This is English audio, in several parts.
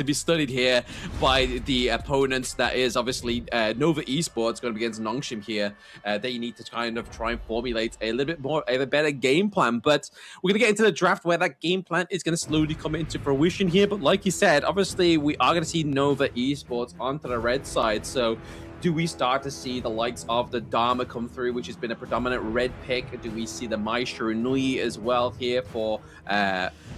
be studied here by the opponents. That is obviously Nova Esports going up against NONGSHIM here. They need to try and formulate a little bit more of a better game plan. But we're going to get into the draft where that game plan is going to slowly come into fruition here. But like you said, obviously we are going to see Nova Esports onto the red side. So do we start to see the likes of the Dharma come through, which has been a predominant red pick? Do we see the Maestro Nui as well here for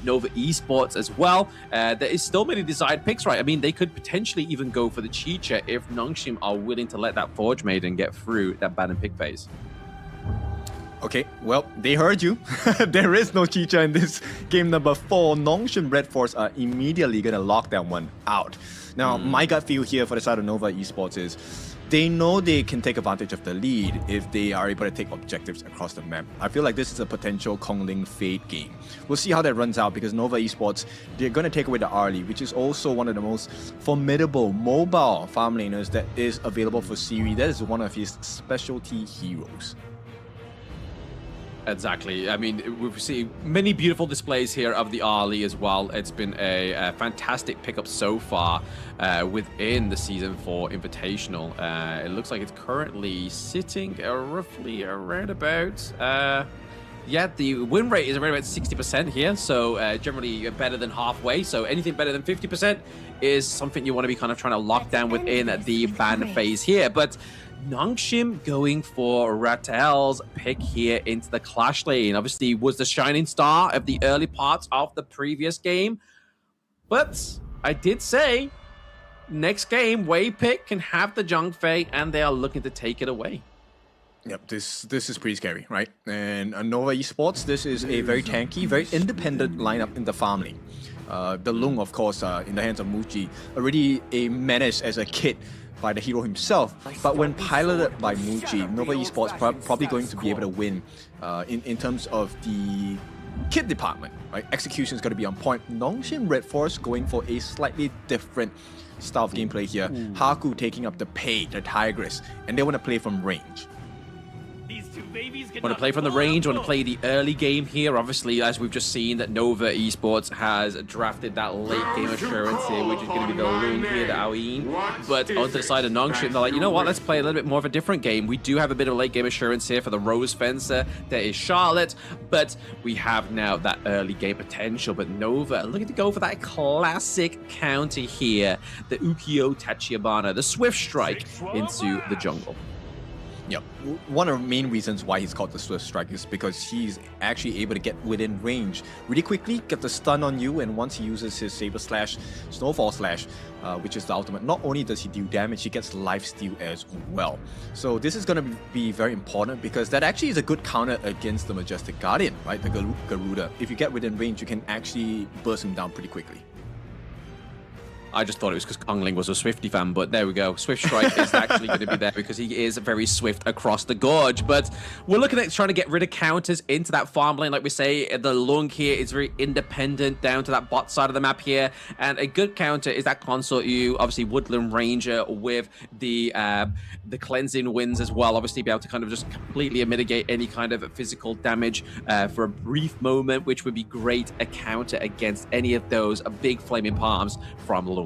Nova Esports as well? There is still many desired picks, right? I mean, they could potentially even go for the Chicha if NONGSHIM are willing to let that Forge Maiden get through that ban and pick phase. Okay, well, they heard you. There is no Chicha in this game number 4. NONGSHIM REDFORCE are immediately going to lock that one out. Now, my gut feel here for the side of Nova Esports is they know they can take advantage of the lead if they are able to take objectives across the map. I feel like this is a potential Kongling Fade game. We'll see how that runs out because Nova Esports, they're going to take away the Arlie, which is also one of the most formidable mobile farm laners that is available for Siri. That is one of his specialty heroes. Exactly. I mean, we've seen many beautiful displays here of the Arlie as well. It's been a fantastic pickup so far within the Season 4 Invitational. It looks like it's currently sitting roughly around about... yeah, the win rate is around about 60% here, so generally better than halfway. So anything better than 50% is something you want to be kind of trying to lock down within the ban phase here. But NONGSHIM going for Ratel's pick here into the Clash lane. Obviously was the shining star of the early parts of the previous game. But I did say next game, Wei pick can have the Zhongfei, and they are looking to take it away. Yep, this is pretty scary, right? And Nova Esports, this is a very tanky, very independent lineup in the farm lane. The Lung, of course, in the hands of Muji, already a menace as a kid by the hero himself, but when piloted by Muji, Nova Esports probably going to be able to win in terms of the kit department, right? Execution is going to be on point. NONGSHIM REDFORCE going for a slightly different style of gameplay here. Haku taking up the Pei, the Tigress, and they want to play from range. Want to play from the range, want to play the early game here. Obviously, as we've just seen, that Nova Esports has drafted that late game assurance here, which is going to be the Loon here, the Aoyin. But onto the side of NONGSHIM, they're like, you know what, let's play a little bit more of a different game. We do have a bit of late game assurance here for the Rose Fencer. There is Charlotte, but we have now that early game potential. But Nova looking to go for that classic counter here, the Ukyo Tachibana, the Swift Strike into the jungle. Yep. One of the main reasons why he's called the Swift Strike is because he's actually able to get within range really quickly, get the stun on you, and once he uses his Saber Slash, Snowfall Slash, which is the ultimate, not only does he deal damage, he gets lifesteal as well. So this is going to be very important because that actually is a good counter against the Majestic Guardian, right? The Garuda. If you get within range, you can actually burst him down pretty quickly. I just thought it was because Kongling was a Swifty fan, but there we go. Swift Strike is actually going to be there because he is very swift across the gorge. But we're looking at trying to get rid of counters into that farm lane. Like we say, the Lung here is very independent down to that bot side of the map here. And a good counter is that Consort U, obviously Woodland Ranger with the Cleansing Winds as well. Obviously be able to kind of just completely mitigate any kind of physical damage for a brief moment, which would be great a counter against any of those big Flaming Palms from Lung.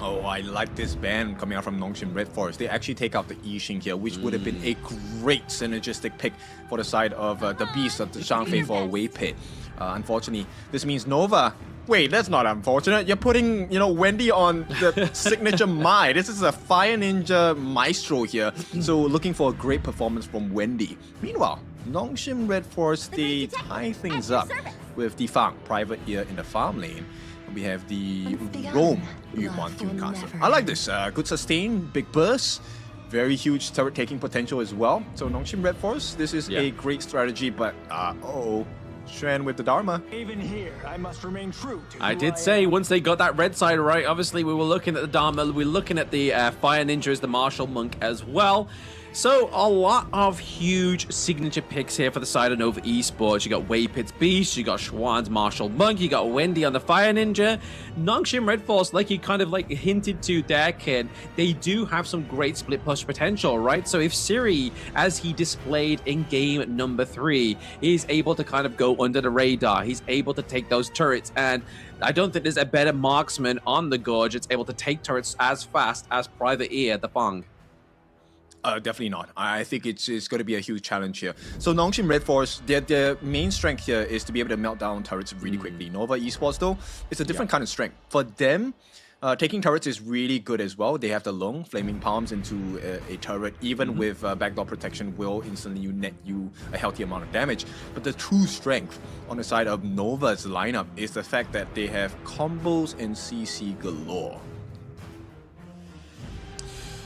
Oh, I like this ban coming out from NONGSHIM REDFORCE. They actually take out the Yixing here, which would have been a great synergistic pick for the side of the Beast of the Zhangfei for a Wei pit. Unfortunately, this means Nova... Wait, that's not unfortunate. You're putting, Wendy on the signature Mai. This is a Fire Ninja Maestro here. So looking for a great performance from Wendy. Meanwhile, NONGSHIM REDFORCE, they tie things up with the Fang, private here in the farm lane. We have the Rome Yuhuan Tunecaster. I like this. Good sustain, big burst, very huge turret taking potential as well. So NONGSHIM REDFORCE, this is a great strategy, but Xuan with the Dharma. Even here, I must remain true to I did say once they got that red side right, obviously we were looking at the Dharma, we were looking at the Fire Ninja as the Martial Monk as well. So a lot of huge signature picks here for the side of Nova Esports. You got Waypit's Beast, you got Schwann's Martial Monk, you got Wendy on the Fire Ninja. NONGSHIM REDFORCE, like you kind of like hinted to there, kid, they do have some great split push potential, right? So if Siri, as he displayed in game number 3, is able to kind of go under the radar, he's able to take those turrets, and I don't think there's a better marksman on the Gorge that's able to take turrets as fast as Private Ear, the Fang. Definitely not. I think it's going to be a huge challenge here. So NONGSHIM REDFORCE, their main strength here is to be able to melt down turrets really quickly. Nova Esports, though, it's a different kind of strength. For them, taking turrets is really good as well. They have the Lung, Flaming Palms into a turret, even with backdoor protection, will instantly net you a healthy amount of damage. But the true strength on the side of Nova's lineup is the fact that they have combos and CC galore.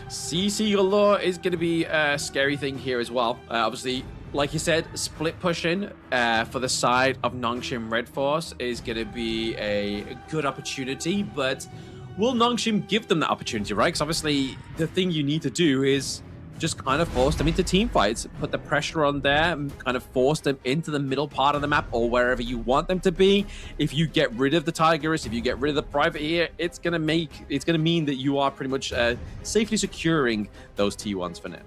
CC galore is going to be a scary thing here as well. Obviously, like you said, split pushing for the side of NONGSHIM REDFORCE is going to be a good opportunity, but will NONGSHIM give them that opportunity, right? Because obviously, the thing you need to do is just kind of force them into team fights, put the pressure on there, kind of force them into the middle part of the map or wherever you want them to be. If you get rid of the Tigress, if you get rid of the Private Ear, it's gonna mean that you are pretty much safely securing those T1s for now.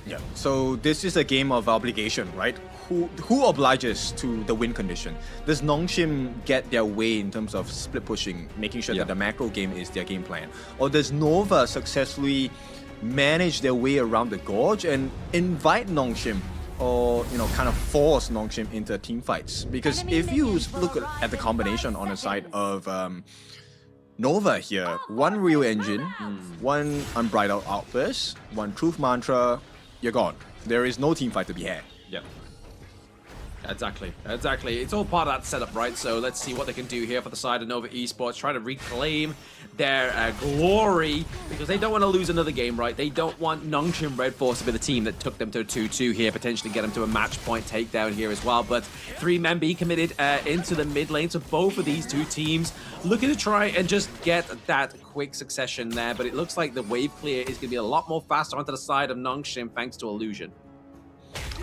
Yeah. So this is a game of obligation, right? Who obliges to the win condition? Does NONGSHIM get their way in terms of split pushing, making sure that the macro game is their game plan, or does Nova successfully manage their way around the Gorge and invite NONGSHIM, or kind of force NONGSHIM into team fights? Because if you look at the combination on the side of Nova here, one Real Engine, one Unbridled Outburst, one Truth Mantra, you're gone. There is no team fight to be had. Yep. Exactly. It's all part of that setup, right? So let's see what they can do here for the side of Nova Esports, try to reclaim their glory, because they don't want to lose another game, right? They don't want NONGSHIM REDFORCE to be the team that took them to a 2-2 here, potentially get them to a match point takedown here as well. But 3-men be committed into the mid lane, so both of these two teams looking to try and just get that quick succession there. But it looks like the wave clear is going to be a lot more faster onto the side of NONGSHIM thanks to Illusion.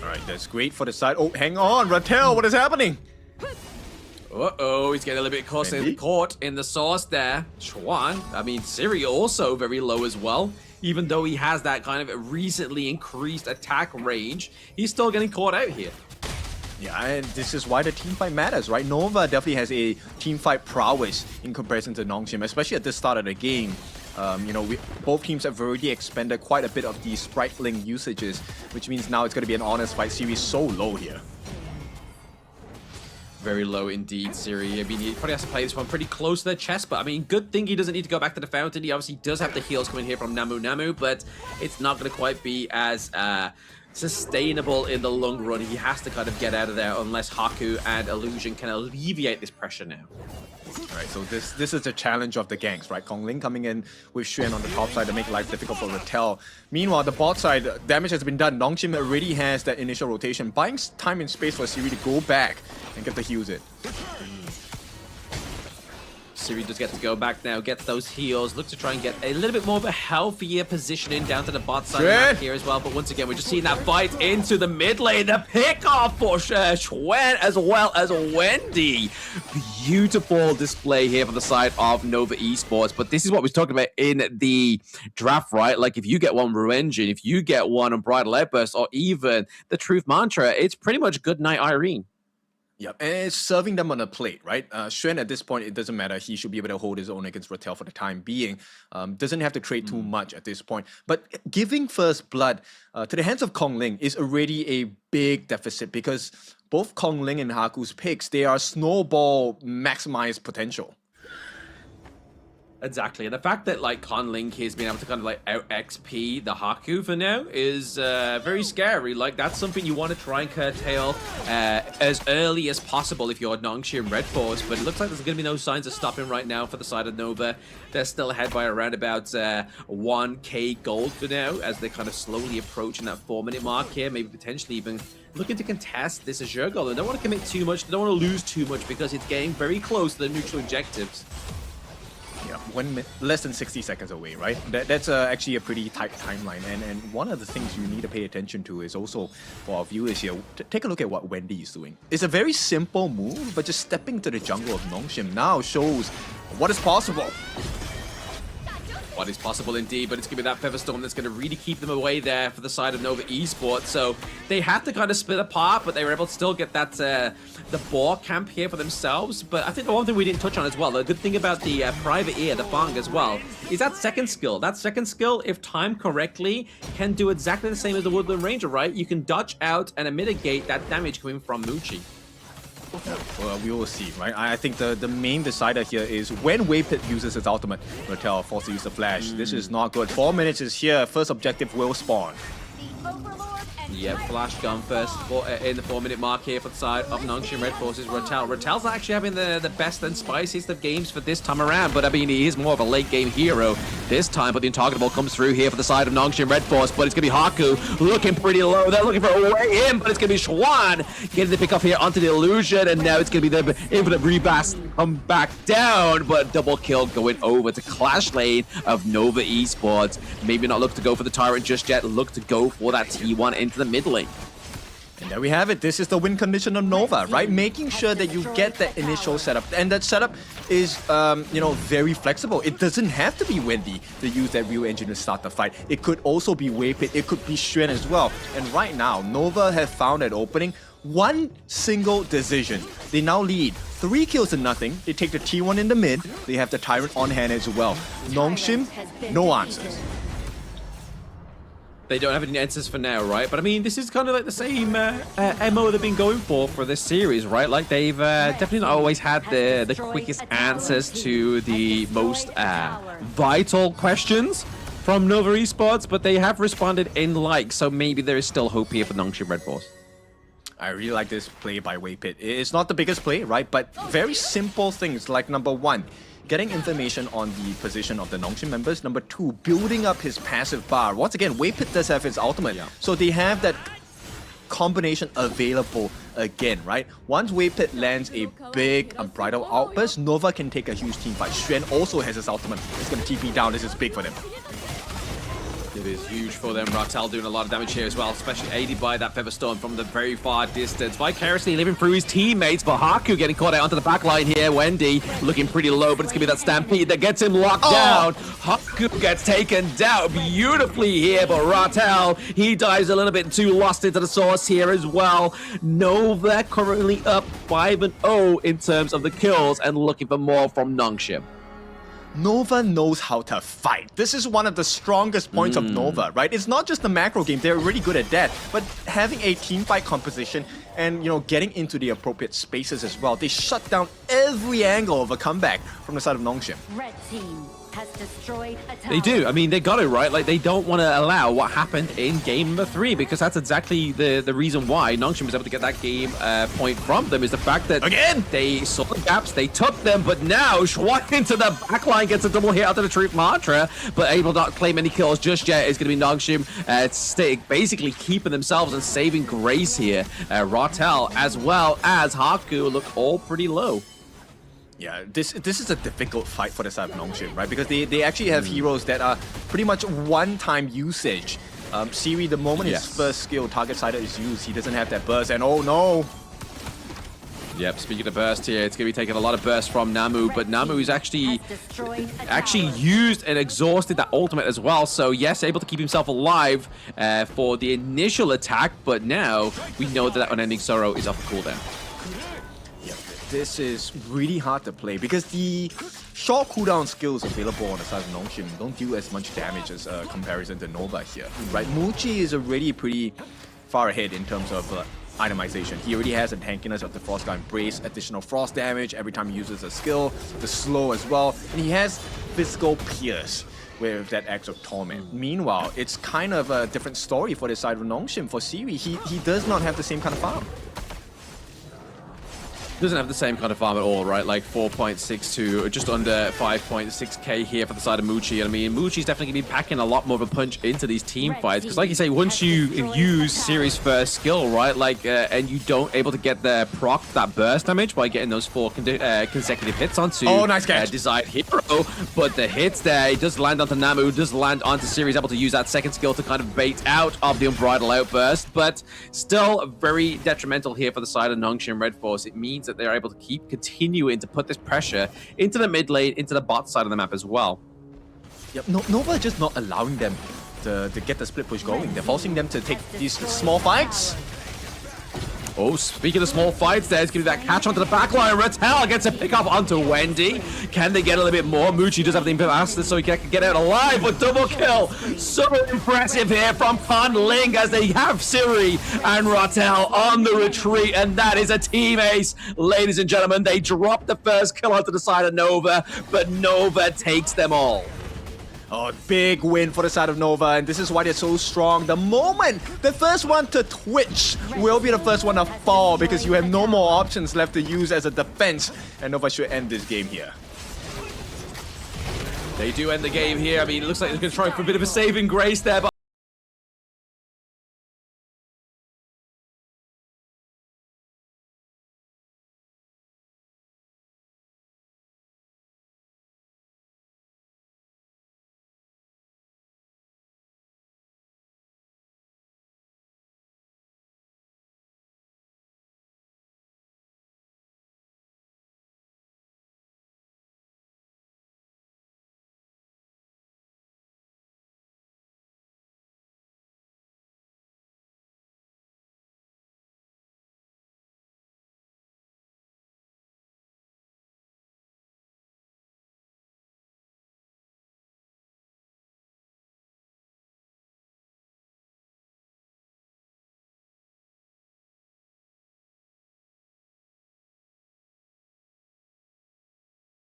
All right, that's great for the side. Oh, hang on, Rattel, what is happening? Uh-oh, he's getting a little bit caught in the sauce there. Schwann, I mean, Siri also very low as well. Even though he has that kind of recently increased attack range, he's still getting caught out here. Yeah, and this is why the team fight matters, right? Nova definitely has a team fight prowess in comparison to NONGSHIM, especially at the start of the game. Both teams have already expended quite a bit of these sprite link usages, which means now it's going to be an honest fight. Series so low here. Very low indeed, Siri. I mean, he probably has to play this one pretty close to their chest, but I mean, good thing he doesn't need to go back to the fountain. He obviously does have the heals coming here from Namu, but it's not going to quite be as sustainable in the long run. He has to kind of get out of there unless Haku and Illusion can alleviate this pressure now. Alright, so this is the challenge of the ganks, right? Kongling coming in with Xuan on the top side to make life difficult for Rattel. Meanwhile, the bot side, damage has been done. NONGSHIM already has that initial rotation, buying time and space for Siri to go back and get the heals in. Siri does get to go back now, get those heals, look to try and get a little bit more of a healthier positioning down to the bot side here as well. But once again, we're just seeing that fight into the mid lane. The pick off for Schwen as well as Wendy. Beautiful display here for the side of Nova Esports. But this is what we talked about in the draft, right? Like if you get one Revenge, if you get one Unbridled Outburst, or even the Truth Mantra, it's pretty much good night, Irene. Yep, and it's serving them on a plate, right? Xuan at this point, it doesn't matter. He should be able to hold his own against Rattel for the time being. Doesn't have to trade too much at this point. But giving first blood to the hands of Kongling is already a big deficit, because both Kongling and Haku's picks, they are snowball maximized potential. Exactly, and the fact that like Kongling has been able to kind of like out XP the Haku for now is very scary. Like that's something you want to try and curtail as early as possible if you're NONGSHIM REDFORCE. But it looks like there's going to be no signs of stopping right now for the side of Nova. They're still ahead by around about 1k gold for now, as they kind of slowly approaching that 4-minute mark here. Maybe potentially even looking to contest this Azure goal. They don't want to commit too much. They don't want to lose too much because it's getting very close to the neutral objectives. Yeah, less than 60 seconds away, right? That's actually a pretty tight timeline. And one of the things you need to pay attention to is also for our viewers here, take a look at what Wendy is doing. It's a very simple move, but just stepping to the jungle of NONGSHIM now shows what is possible. What is possible indeed, but it's going to be that Feather Storm that's going to really keep them away there for the side of Nova Esports. So they had to kind of split apart, but they were able to still get that the boar camp here for themselves. But I think the one thing we didn't touch on as well, the good thing about the private ear, the Fang as well, is that second skill. That second skill, if timed correctly, can do exactly the same as the Woodland Ranger, right? You can dodge out and mitigate that damage coming from Muchi. Well, we will see, right? I think the main decider here is when Waypit uses his ultimate, Ratel forced to use the flash. This is not good. 4 minutes is here. First objective will spawn. Yeah, flash gun first in the 4-minute mark here for the side of NONGSHIM REDFORCE is Ratel. Ratel's actually having the best and spiciest of games for this time around, but I mean, he is more of a late game hero this time, but the untargetable comes through here for the side of NONGSHIM REDFORCE, but it's going to be Haku looking pretty low. They're looking for a way in, but it's going to be Schwan getting the pick off here onto the illusion, and now it's going to be the infinite rebast come back down, but double kill going over to Clash Lane of Nova Esports. Maybe not look to go for the Tyrant just yet, look to go for that T1 into the mid lane. And there we have it. This is the win condition of Nova, right? Making sure that you get that initial setup. And that setup is, you know, very flexible. It doesn't have to be Wendy to use that real engine to start the fight. It could also be Waypit. It could be Xuan as well. And right now, Nova have found that opening. One single decision. They now lead 3 kills to nothing. They take the T1 in the mid. They have the Tyrant on hand as well. NONGSHIM, no answers. They don't have any answers for now, right? But I mean, this is kind of like the same MO they've been going for this series, right? Like they've definitely not always had the quickest answers to the most vital questions from Nova Esports, but they have responded in like, so maybe there is still hope here for NONGSHIM REDFORCE. I really like this play by Waypit. It's not the biggest play, right? But very simple things like number 1, getting information on the position of the NONGSHIM members. Number 2, building up his passive bar. Once again, Waypit does have his ultimate. Yeah. So they have that combination available again, right? Once Waypit lands a big Unbridled Outburst, Nova can take a huge team fight. Xuan also has his ultimate. It's going to TP down. This is big for them. It is huge for them. Ratel doing a lot of damage here as well, especially aided by that Feather Storm from the very far distance. Vicariously living through his teammates, but Haku getting caught out onto the back line here. Wendy looking pretty low, but it's going to be that Stampede that gets him locked down. Haku gets taken down beautifully here, but Ratel, he dives a little bit too lost into the source here as well. Nova currently up 5-0 in terms of the kills and looking for more from NONGSHIM. Nova knows how to fight. This is one of the strongest points of Nova, right? It's not just the macro game, they're really good at that, but having a team fight composition and, you know, getting into the appropriate spaces as well. They shut down every angle of a comeback from the side of NONGSHIM. Red team has destroyed a tower. They do. I mean, they got it right. Like, they don't want to allow what happened in game number 3, because that's exactly the reason why NONGSHIM was able to get that game point from them, is the fact that again they saw the gaps, they took them, but now Schwan into the backline gets a double hit out of the Truth Mantra, but able to not claim any kills just yet. Is going to be NONGSHIM basically keeping themselves and saving grace here. Ratel as well as Haku look all pretty low. Yeah, this is a difficult fight for the side of NONGSHIM, right? Because they actually have heroes that are pretty much one-time usage. Siri, the moment his first skill, Target Sider, is used, he doesn't have that burst, and oh no! Yep, speaking of burst here, it's going to be taking a lot of burst from Namu, but Namu is actually used and exhausted that ultimate as well. So yes, able to keep himself alive for the initial attack, but now we know that Unending Sorrow is off the cooldown. This is really hard to play because the short cooldown skills available on the side of NONGSHIM don't do as much damage as comparison to Nova here, right? Muchi is already pretty far ahead in terms of itemization. He already has a tankiness of the Frostguard Embrace, additional frost damage every time he uses a skill, the slow as well, and he has physical pierce with that Axe of Torment. Meanwhile, it's kind of a different story for the side of NONGSHIM. For Siri, he does not have the same kind of farm. Doesn't have the same kind of farm at all, right? Like 4.62, just under 5.6k here for the side of Muchi. I mean, Muchi's definitely going to be packing a lot more of a punch into these team fights. Because like you say, once you use series first skill, right? Like, and you don't able to get the proc, that burst damage by getting those 4 consecutive hits onto nice catch. Desired Hero. But the hits there, it does land onto Namu, does land onto Series, able to use that second skill to kind of bait out of the Unbridled Outburst. But still very detrimental here for the side of NONGSHIM REDFORCE. It means that they're able to keep continuing to put this pressure into the mid lane, into the bot side of the map as well. Yep, Nova just not allowing them to get the split push going. They're forcing them to take these small fights. Oh, speaking of small fights, there's going to be that catch onto the backline. Rattel gets a pick up onto Wendy. Can they get a little bit more? Muchi does have the Impastor so he can get out alive, but double kill. So impressive here from Pan Ling as they have Siri and Rattel on the retreat, and that is a team ace. Ladies and gentlemen, they drop the first kill onto the side of Nova, but Nova takes them all. Oh, big win for the side of Nova, and this is why they're so strong. The moment the first one to twitch will be the first one to fall, because you have no more options left to use as a defense, and Nova should end this game here. They do end the game here. I mean, it looks like they're going to try for a bit of a saving grace there, but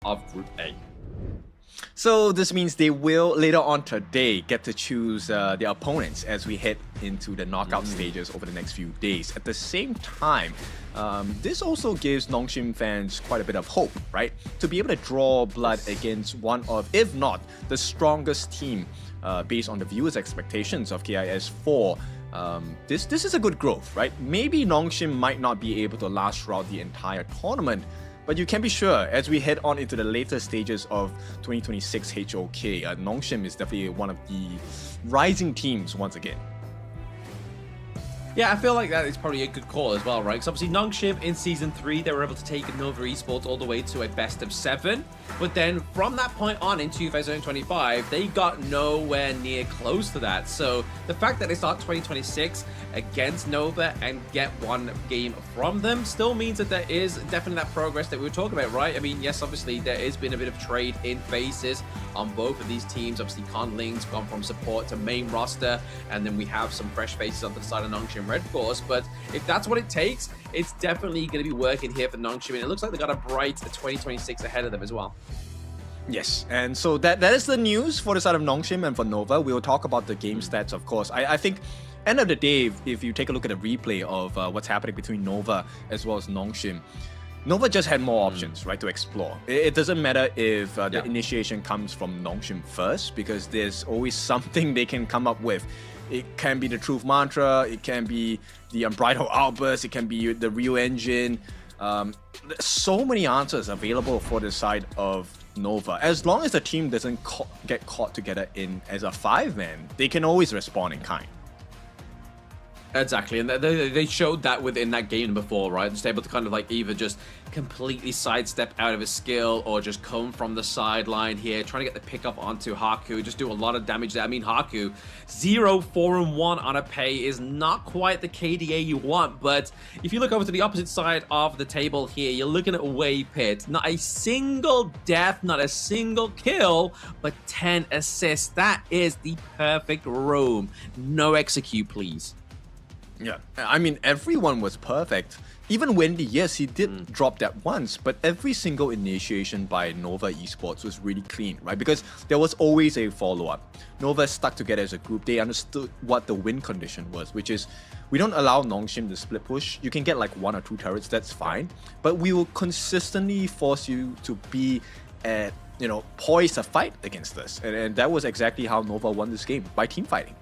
of Group A. So this means they will later on today get to choose their opponents as we head into the knockout stages over the next few days. At the same time, this also gives NONGSHIM fans quite a bit of hope, right? To be able to draw blood against one of, if not the strongest team based on the viewers' expectations of KIS4. This is a good growth, right? Maybe NONGSHIM might not be able to last throughout the entire tournament, but you can be sure, as we head on into the later stages of 2026 HOK, NONGSHIM is definitely one of the rising teams once again. Yeah, I feel like that is probably a good call as well, right? Because obviously NONGSHIM in Season 3, they were able to take Nova Esports all the way to a best of 7. But then from that point on in 2025, they got nowhere near close to that. So the fact that they start 2026 against Nova and get one game from them still means that there is definitely that progress that we were talking about, right? I mean, yes, obviously there has been a bit of trade in faces on both of these teams. Obviously, Con Ling's gone from support to main roster, and then we have some fresh faces on the side of NONGSHIM REDFORCE. But if that's what it takes, it's definitely going to be working here for NONGSHIM, and it looks like they got a bright 2026 ahead of them as well. Yes, and so that is the news for the side of NONGSHIM, and for Nova, we'll talk about the game stats, of course. I think, end of the day, if you take a look at a replay of what's happening between Nova as well as NONGSHIM, Nova just had more options, right, to explore. It doesn't matter if the initiation comes from NONGSHIM first, because there's always something they can come up with. It can be the Truth Mantra, it can be the Unbridled Outburst, it can be the Real Engine. There's so many answers available for the side of Nova. As long as the team doesn't get caught together in as a 5-man, they can always respond in kind. Exactly, and they showed that within that game before, right? Just able to kind of like either just completely sidestep out of his skill or just come from the sideline here, trying to get the pickup onto Haku, just do a lot of damage there. I mean, Haku, 0-4-1 on a pay is not quite the KDA you want, but if you look over to the opposite side of the table here, you're looking at Wave Pit. Not a single death, not a single kill, but 10 assists. That is the perfect roam. No execute, please. Yeah, I mean, everyone was perfect. even Wendy, yes, he did drop that once, but every single initiation by Nova Esports was really clean, right? Because there was always a follow-up. Nova stuck together as a group. They understood what the win condition was, which is we don't allow NONGSHIM to split push. You can get like 1 or 2 turrets, that's fine, but we will consistently force you to be at, you know, poised to fight against us. And that was exactly how Nova won this game, by team fighting.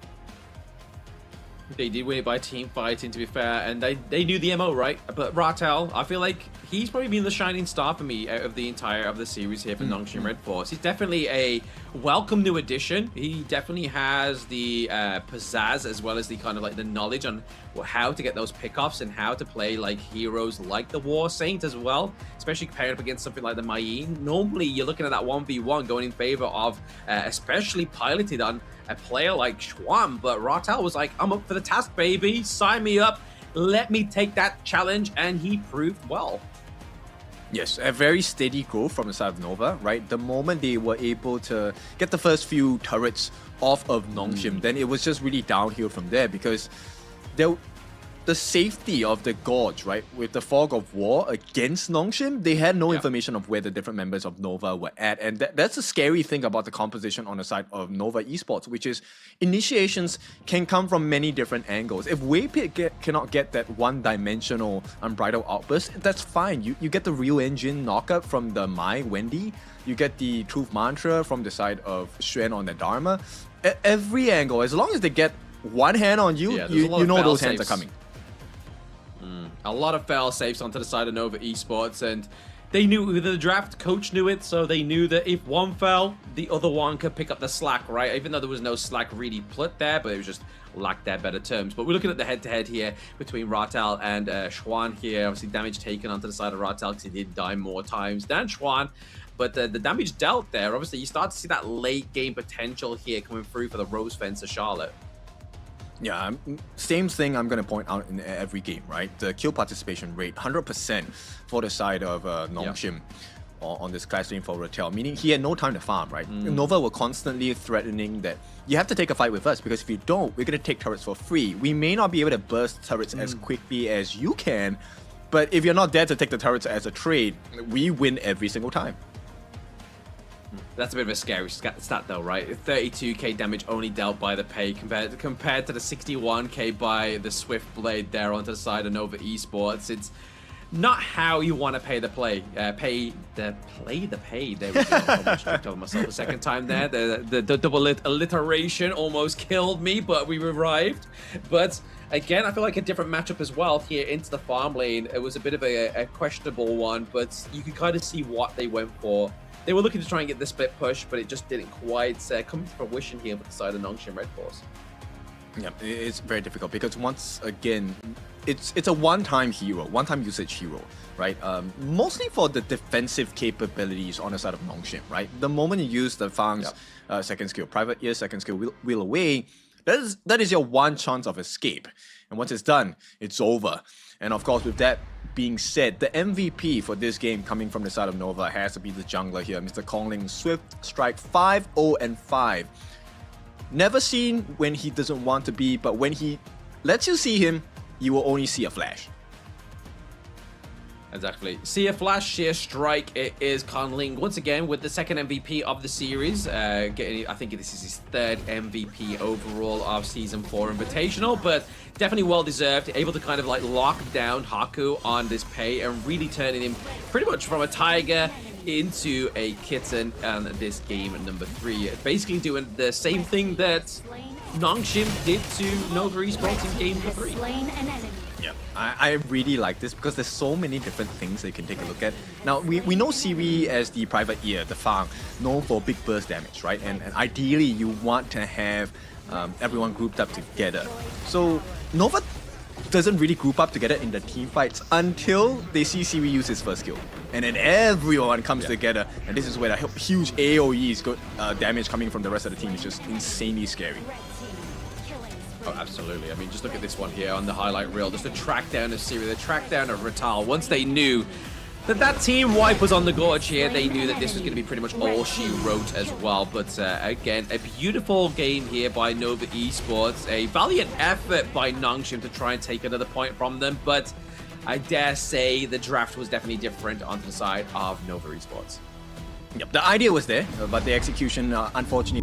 They did win it by team fighting, to be fair, and they knew the MO, right? But Ratel, I feel like he's probably been the shining star for me out of the entire of the series here for NONGSHIM REDFORCE. He's definitely a welcome new addition. He definitely has the pizzazz as well as the kind of like the knowledge on how to get those pickoffs and how to play like heroes like the War Saint as well, especially compared up against something like the Mayin. Normally, you're looking at that 1v1 going in favor of especially piloted on a player like Schwan, but Ratel was like, I'm up for the task, baby. Sign me up. Let me take that challenge, and he proved well. Yes, a very steady growth from the side of Nova, right? The moment they were able to get the first few turrets off of NONGSHIM, then it was just really downhill from there, because the safety of the Gorge, right, with the fog of war against NONGSHIM, they had no information of where the different members of Nova were at. And that's a scary thing about the composition on the side of Nova Esports, which is initiations can come from many different angles. If Waypit cannot get that one-dimensional unbridled outburst, that's fine. You get the real engine knockup from the Mai Wendy, you get the Truth Mantra from the side of Xuan on the Dharma. At every angle, as long as they get one hand on you, you know those hands are coming. A lot of fail safes onto the side of Nova Esports, and they knew the draft coach knew it, so they knew that if one fell, the other one could pick up the slack, right? Even though there was no slack really put there, but it was just lacked their better terms. But we're looking at the head-to-head here between Ratel and Schwan here. Obviously, damage taken onto the side of Ratel because he did die more times than Schwan. But the damage dealt there, obviously, you start to see that late game potential here coming through for the Rose Fencer Charlotte. Yeah, same thing I'm going to point out in every game, right? The kill participation rate, 100% for the side of NONGSHIM on this class lane for Ratel, meaning he had no time to farm, right? Nova were constantly threatening that you have to take a fight with us, because if you don't, we're going to take turrets for free. We may not be able to burst turrets as quickly as you can, but if you're not there to take the turrets as a trade, we win every single time. That's a bit of a scary stat though, right? 32k damage only dealt by the Pei compared to the 61k by the Swift Blade there onto the side of Nova Esports. It's not how you want to pay the play. Pay the play. There we go. I almost tripped over myself a second time there. The double alliteration almost killed me, but we revived. But again, I feel like a different matchup as well here into the farm lane. It was a bit of a questionable one, but you could kind of see what they went for. They were looking to try and get the split push, but it just didn't quite come to fruition here with the side of NONGSHIM REDFORCE. Yeah, it's very difficult because once again, it's a one-time usage hero, right? Mostly for the defensive capabilities on the side of NONGSHIM, right? The moment you use the Fang's second skill, Private Ear, second skill, Wheel Away, that is your one chance of escape. And once it's done, it's over. And of course, with that being said, the MVP for this game coming from the side of Nova has to be the jungler here, Mr. Kongling. Swift Strike 5-0-5. Never seen when he doesn't want to be, but when he lets you see him, you will only see a flash. Exactly. See a flash, sheer strike. It is Kongling once again with the second MVP of the series. I think this is his third MVP overall of Season 4 Invitational, but definitely well deserved. Able to kind of like lock down Haku on this Pei and really turning him pretty much from a tiger into a kitten on this game number 3. Basically doing the same thing that NONGSHIM did to Nova Esports in game number 3. Yeah, I really like this because there's so many different things they can take a look at. Now, we know Siri as the Private Ear, the Fang, known for big burst damage, right? And ideally, you want to have everyone grouped up together. So, Nova doesn't really group up together in the team fights until they see Siri use his first skill. And then everyone comes together, and this is where the huge AoEs damage coming from the rest of the team is just insanely scary. Oh, absolutely. I mean, just look at this one here on the highlight reel. Just the track down of Siri, the track down of Ratel. Once they knew that team wipe was on the Gorge here, they knew that this was going to be pretty much all she wrote as well. But again, a beautiful game here by Nova Esports. A valiant effort by NONGSHIM to try and take another point from them. But I dare say the draft was definitely different onto the side of Nova Esports. Yep, the idea was there, but the execution, unfortunately.